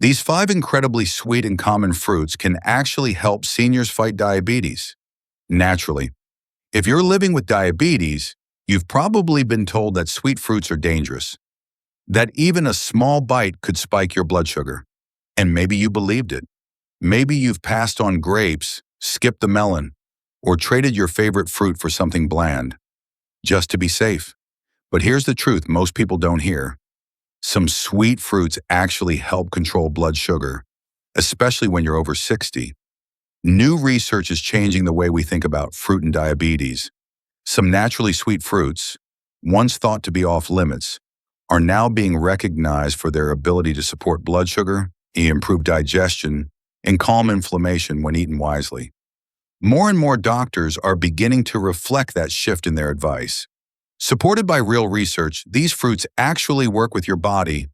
These 5 incredibly sweet and common fruits can actually help seniors fight diabetes. Naturally, if you're living with diabetes, you've probably been told that sweet fruits are dangerous, that even a small bite could spike your blood sugar. And maybe you believed it. Maybe you've passed on grapes, skipped the melon, or traded your favorite fruit for something bland, just to be safe. But here's the truth most people don't hear. Some sweet fruits actually help control blood sugar, especially when you're over 60. New research is changing the way we think about fruit and diabetes. Some naturally sweet fruits, once thought to be off limits, are now being recognized for their ability to support blood sugar, improve digestion, and calm inflammation when eaten wisely. More and more doctors are beginning to reflect that shift in their advice. Supported by real research, these fruits actually work with your body,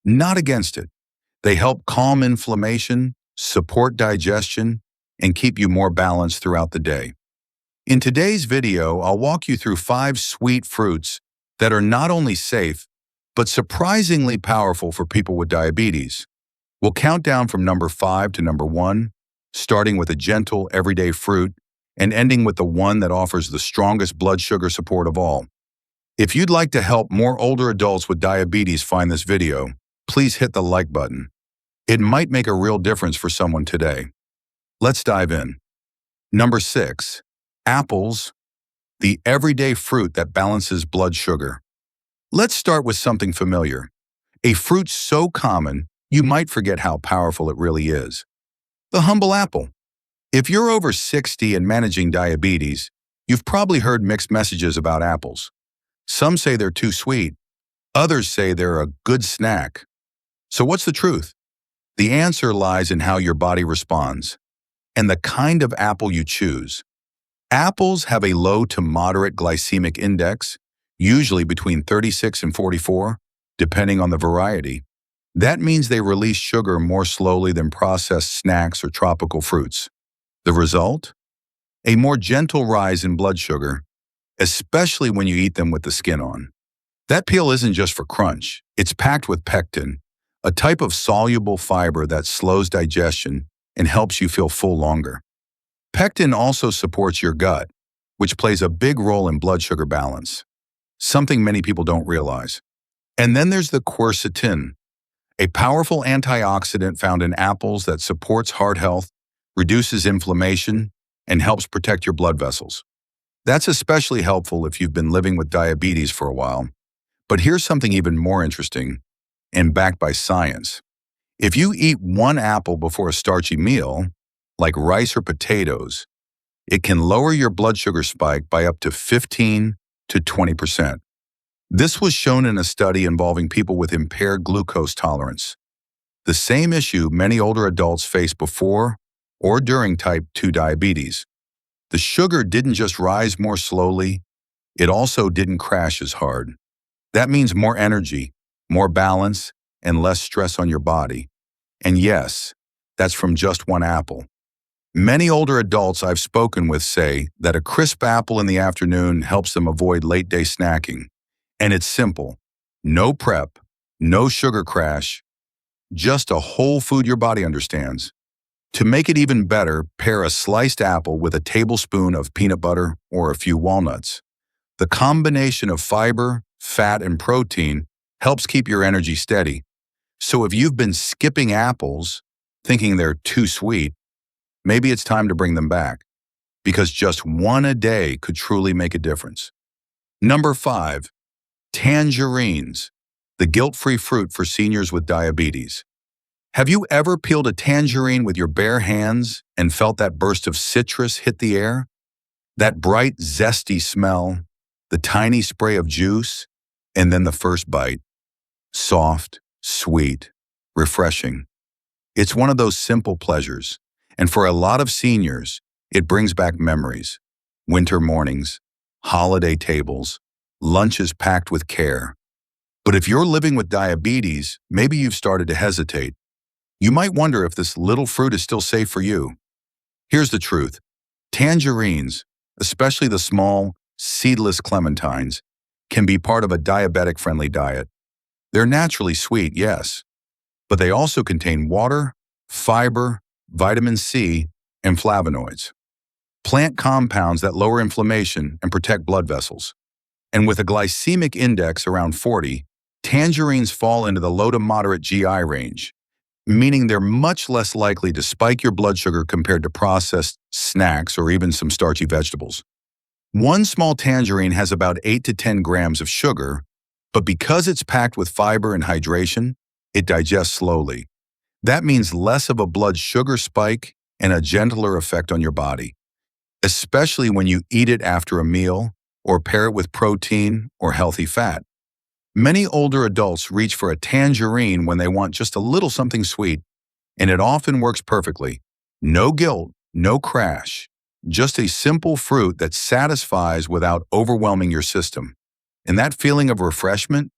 not against it. They help calm inflammation, support digestion, and keep you more balanced throughout the day. In today's video, I'll walk you through 5 sweet fruits that are not only safe, but surprisingly powerful for people with diabetes. We'll count down from number 5 to number 1, starting with a gentle, everyday fruit and ending with the one that offers the strongest blood sugar support of all. If you'd like to help more older adults with diabetes find this video, please hit the like button. It might make a real difference for someone today. Let's dive in. Number 6, apples, the everyday fruit that balances blood sugar. Let's start with something familiar. A fruit so common, you might forget how powerful it really is. The humble apple. If you're over 60 and managing diabetes, you've probably heard mixed messages about apples. Some say they're too sweet. Others say they're a good snack. So what's the truth? The answer lies in how your body responds and the kind of apple you choose. Apples have a low to moderate glycemic index, usually between 36 and 44, depending on the variety. That means they release sugar more slowly than processed snacks or tropical fruits. The result? A more gentle rise in blood sugar, especially when you eat them with the skin on. That peel isn't just for crunch. It's packed with pectin, a type of soluble fiber that slows digestion and helps you feel full longer. Pectin also supports your gut, which plays a big role in blood sugar balance, something many people don't realize. And then there's the quercetin, a powerful antioxidant found in apples that supports heart health, reduces inflammation, and helps protect your blood vessels. That's especially helpful if you've been living with diabetes for a while. But here's something even more interesting and backed by science. If you eat one apple before a starchy meal, like rice or potatoes, it can lower your blood sugar spike by up to 15 to 20%. This was shown in a study involving people with impaired glucose tolerance, the same issue many older adults face before or during type 2 diabetes. The sugar didn't just rise more slowly, it also didn't crash as hard. That means more energy, more balance, and less stress on your body. And yes, that's from just one apple. Many older adults I've spoken with say that a crisp apple in the afternoon helps them avoid late-day snacking. And it's simple. No prep, no sugar crash, just a whole food your body understands. To make it even better, pair a sliced apple with a tablespoon of peanut butter or a few walnuts. The combination of fiber, fat, and protein helps keep your energy steady. So if you've been skipping apples, thinking they're too sweet, maybe it's time to bring them back, because just one a day could truly make a difference. Number 5, tangerines, the guilt-free fruit for seniors with diabetes. Have you ever peeled a tangerine with your bare hands and felt that burst of citrus hit the air? That bright, zesty smell, the tiny spray of juice, and then the first bite. Soft, sweet, refreshing. It's one of those simple pleasures, and for a lot of seniors, it brings back memories. Winter mornings, holiday tables, lunches packed with care. But if you're living with diabetes, maybe you've started to hesitate. You might wonder if this little fruit is still safe for you. Here's the truth. Tangerines, especially the small, seedless clementines, can be part of a diabetic-friendly diet. They're naturally sweet, yes, but they also contain water, fiber, vitamin C, and flavonoids, plant compounds that lower inflammation and protect blood vessels. And with a glycemic index around 40, tangerines fall into the low to moderate GI range, meaning they're much less likely to spike your blood sugar compared to processed snacks or even some starchy vegetables. One small tangerine has about 8 to 10 grams of sugar, but because it's packed with fiber and hydration, it digests slowly. That means less of a blood sugar spike and a gentler effect on your body, especially when you eat it after a meal or pair it with protein or healthy fat. Many older adults reach for a tangerine when they want just a little something sweet, and it often works perfectly. No guilt, no crash, just a simple fruit that satisfies without overwhelming your system. And that feeling of refreshment,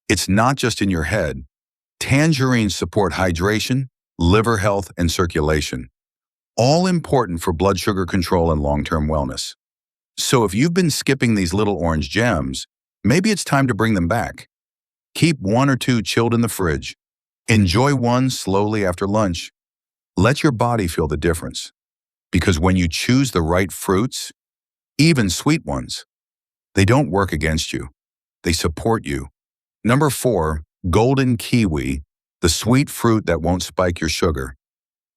it's not just in your head. Tangerines support hydration, liver health, and circulation, all important for blood sugar control and long-term wellness. So if you've been skipping these little orange gems, maybe it's time to bring them back. Keep one or two chilled in the fridge. Enjoy one slowly after lunch. Let your body feel the difference. Because when you choose the right fruits, even sweet ones, they don't work against you. They support you. Number 4, golden kiwi, the sweet fruit that won't spike your sugar.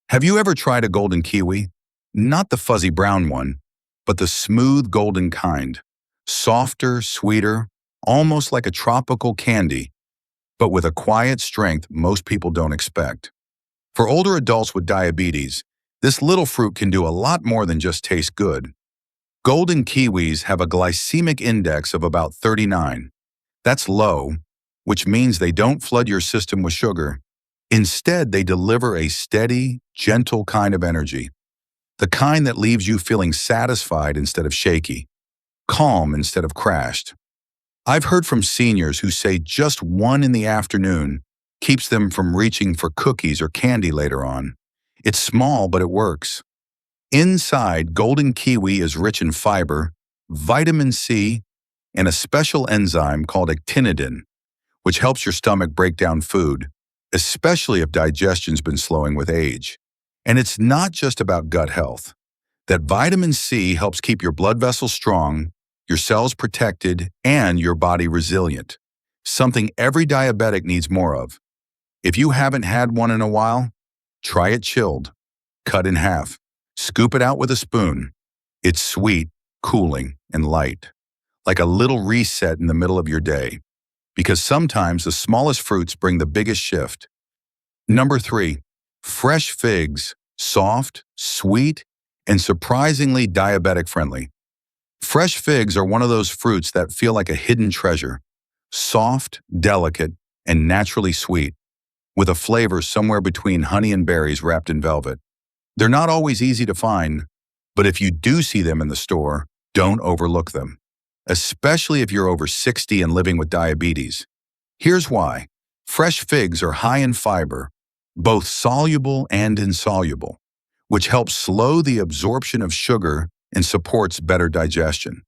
Have you ever tried a golden kiwi? Not the fuzzy brown one, but the smooth golden kind. Softer, sweeter, almost like a tropical candy, but with a quiet strength most people don't expect. For older adults with diabetes, this little fruit can do a lot more than just taste good. Golden kiwis have a glycemic index of about 39. That's low, which means they don't flood your system with sugar. Instead, they deliver a steady, gentle kind of energy, the kind that leaves you feeling satisfied instead of shaky, calm instead of crashed. I've heard from seniors who say just one in the afternoon keeps them from reaching for cookies or candy later on. It's small, but it works. Inside, golden kiwi is rich in fiber, vitamin C, and a special enzyme called actinidin, which helps your stomach break down food, especially if digestion's been slowing with age. And it's not just about gut health. That vitamin C helps keep your blood vessels strong, your cells protected, and your body resilient, something every diabetic needs more of. If you haven't had one in a while, try it chilled. Cut in half. Scoop it out with a spoon. It's sweet, cooling, and light, like a little reset in the middle of your day. Because sometimes the smallest fruits bring the biggest shift. Number 3, fresh figs, soft, sweet, and surprisingly diabetic-friendly. Fresh figs are one of those fruits that feel like a hidden treasure, soft, delicate, and naturally sweet, with a flavor somewhere between honey and berries wrapped in velvet. They're not always easy to find, but if you do see them in the store, don't overlook them, especially if you're over 60 and living with diabetes. Here's why. Fresh figs are high in fiber, both soluble and insoluble, which helps slow the absorption of sugar and supports better digestion.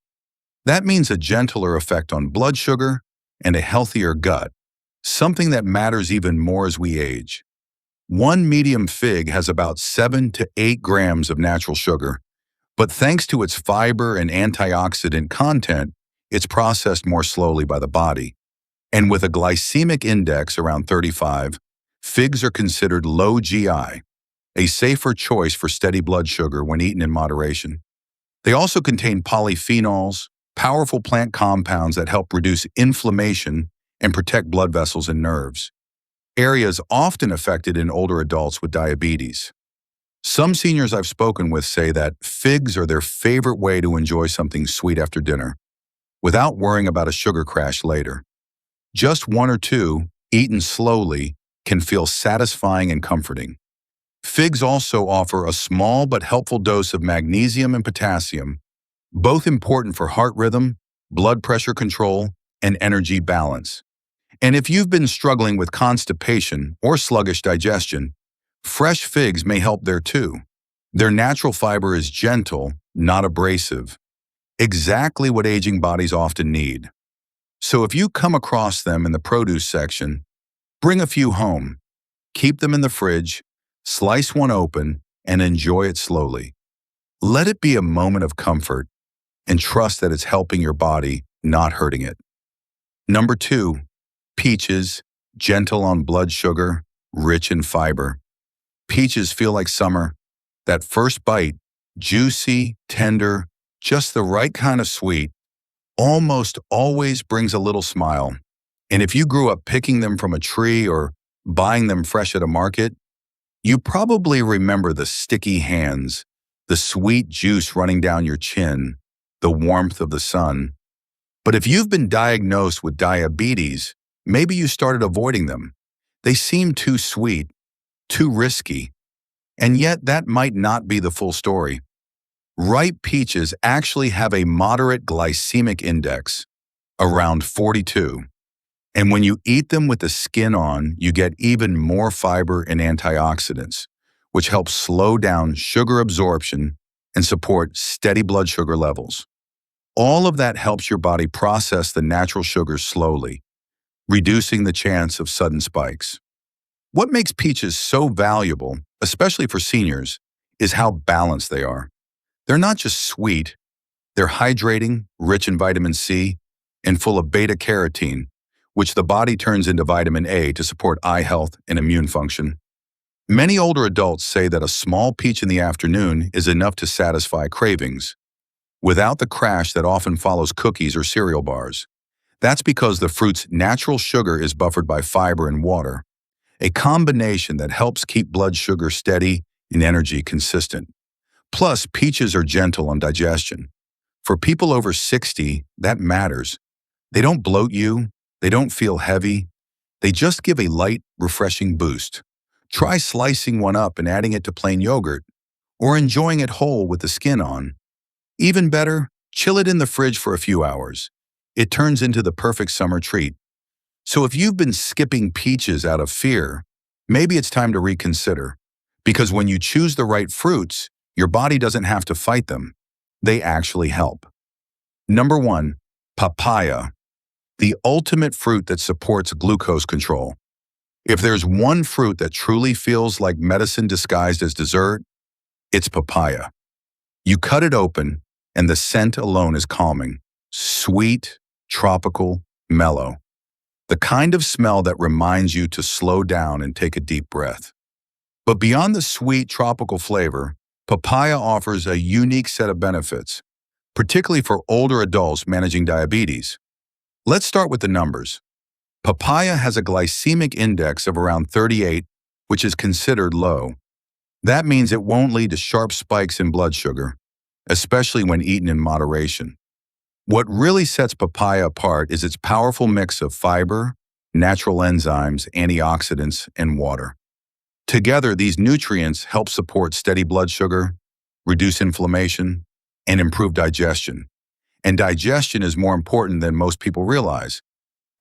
That means a gentler effect on blood sugar and a healthier gut, something that matters even more as we age. One medium fig has about 7 to 8 grams of natural sugar, but thanks to its fiber and antioxidant content, it's processed more slowly by the body. And with a glycemic index around 35, figs are considered low GI, a safer choice for steady blood sugar when eaten in moderation. They also contain polyphenols, powerful plant compounds that help reduce inflammation and protect blood vessels and nerves, areas often affected in older adults with diabetes. Some seniors I've spoken with say that figs are their favorite way to enjoy something sweet after dinner, without worrying about a sugar crash later. Just one or two, eaten slowly, can feel satisfying and comforting. Figs also offer a small but helpful dose of magnesium and potassium, both important for heart rhythm, blood pressure control, and energy balance. And if you've been struggling with constipation or sluggish digestion, fresh figs may help there too. Their natural fiber is gentle, not abrasive, exactly what aging bodies often need. So if you come across them in the produce section, bring a few home. Keep them in the fridge, slice one open, and enjoy it slowly. Let it be a moment of comfort and trust that it's helping your body, not hurting it. Number 2, peaches, gentle on blood sugar, rich in fiber. Peaches feel like summer. That first bite, juicy, tender, just the right kind of sweet, almost always brings a little smile. And if you grew up picking them from a tree or buying them fresh at a market, you probably remember the sticky hands, the sweet juice running down your chin, the warmth of the sun. But if you've been diagnosed with diabetes, maybe you started avoiding them. They seem too sweet, too risky, and yet that might not be the full story. Ripe peaches actually have a moderate glycemic index, around 42. And when you eat them with the skin on, you get even more fiber and antioxidants, which help slow down sugar absorption and support steady blood sugar levels. All of that helps your body process the natural sugars slowly, reducing the chance of sudden spikes. What makes peaches so valuable, especially for seniors, is how balanced they are. They're not just sweet, they're hydrating, rich in vitamin C, and full of beta-carotene, which the body turns into vitamin A to support eye health and immune function. Many older adults say that a small peach in the afternoon is enough to satisfy cravings, without the crash that often follows cookies or cereal bars. That's because the fruit's natural sugar is buffered by fiber and water, a combination that helps keep blood sugar steady and energy consistent. Plus, peaches are gentle on digestion. For people over 60, that matters. They don't bloat you, they don't feel heavy, they just give a light, refreshing boost. Try slicing one up and adding it to plain yogurt, or enjoying it whole with the skin on. Even better, chill it in the fridge for a few hours. It turns into the perfect summer treat. So if you've been skipping peaches out of fear, maybe it's time to reconsider. Because when you choose the right fruits, your body doesn't have to fight them. They actually help. Number 1, papaya, the ultimate fruit that supports glucose control. If there's one fruit that truly feels like medicine disguised as dessert, it's papaya. You cut it open, and the scent alone is calming. Sweet, tropical, mellow. The kind of smell that reminds you to slow down and take a deep breath. But beyond the sweet, tropical flavor, papaya offers a unique set of benefits, particularly for older adults managing diabetes. Let's start with the numbers. Papaya has a glycemic index of around 38, which is considered low. That means it won't lead to sharp spikes in blood sugar, especially when eaten in moderation. What really sets papaya apart is its powerful mix of fiber, natural enzymes, antioxidants, and water. Together, these nutrients help support steady blood sugar, reduce inflammation, and improve digestion. And digestion is more important than most people realize.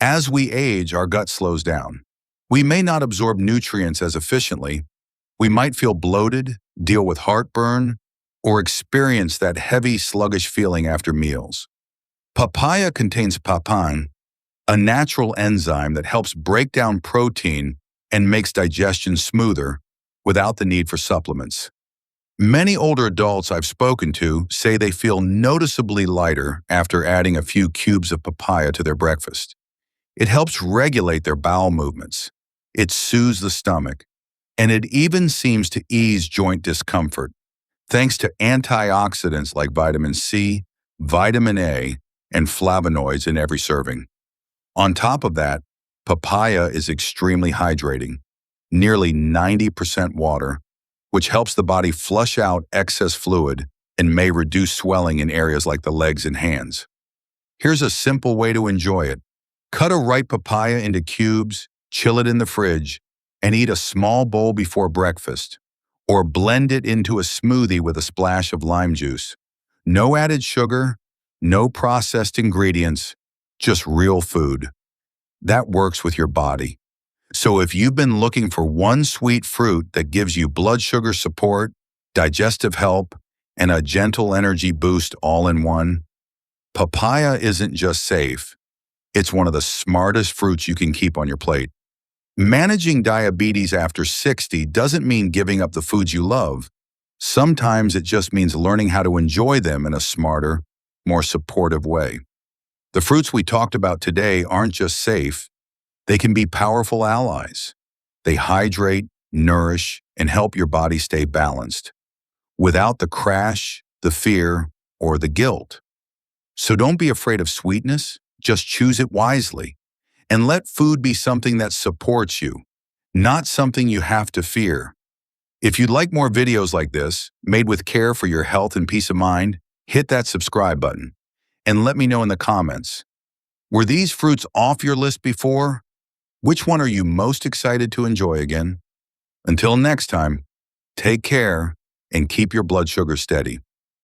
As we age, our gut slows down. We may not absorb nutrients as efficiently. We might feel bloated, deal with heartburn, or experience that heavy, sluggish feeling after meals. Papaya contains papain, a natural enzyme that helps break down protein and makes digestion smoother without the need for supplements. Many older adults I've spoken to say they feel noticeably lighter after adding a few cubes of papaya to their breakfast. It helps regulate their bowel movements. It soothes the stomach, and it even seems to ease joint discomfort, thanks to antioxidants like vitamin C, vitamin A, and flavonoids in every serving. On top of that, papaya is extremely hydrating, nearly 90% water, which helps the body flush out excess fluid and may reduce swelling in areas like the legs and hands. Here's a simple way to enjoy it. Cut a ripe papaya into cubes, chill it in the fridge, and eat a small bowl before breakfast, or blend it into a smoothie with a splash of lime juice. No added sugar, no processed ingredients, just real food. That works with your body. So if you've been looking for one sweet fruit that gives you blood sugar support, digestive help, and a gentle energy boost all in one, papaya isn't just safe. It's one of the smartest fruits you can keep on your plate. Managing diabetes after 60 doesn't mean giving up the foods you love. Sometimes it just means learning how to enjoy them in a smarter, more supportive way. The fruits we talked about today aren't just safe, they can be powerful allies. They hydrate, nourish, and help your body stay balanced, without the crash, the fear, or the guilt. So don't be afraid of sweetness, just choose it wisely. And let food be something that supports you, not something you have to fear. If you'd like more videos like this, made with care for your health and peace of mind, hit that subscribe button. And let me know in the comments. Were these fruits off your list before? Which one are you most excited to enjoy again? Until next time, take care and keep your blood sugar steady.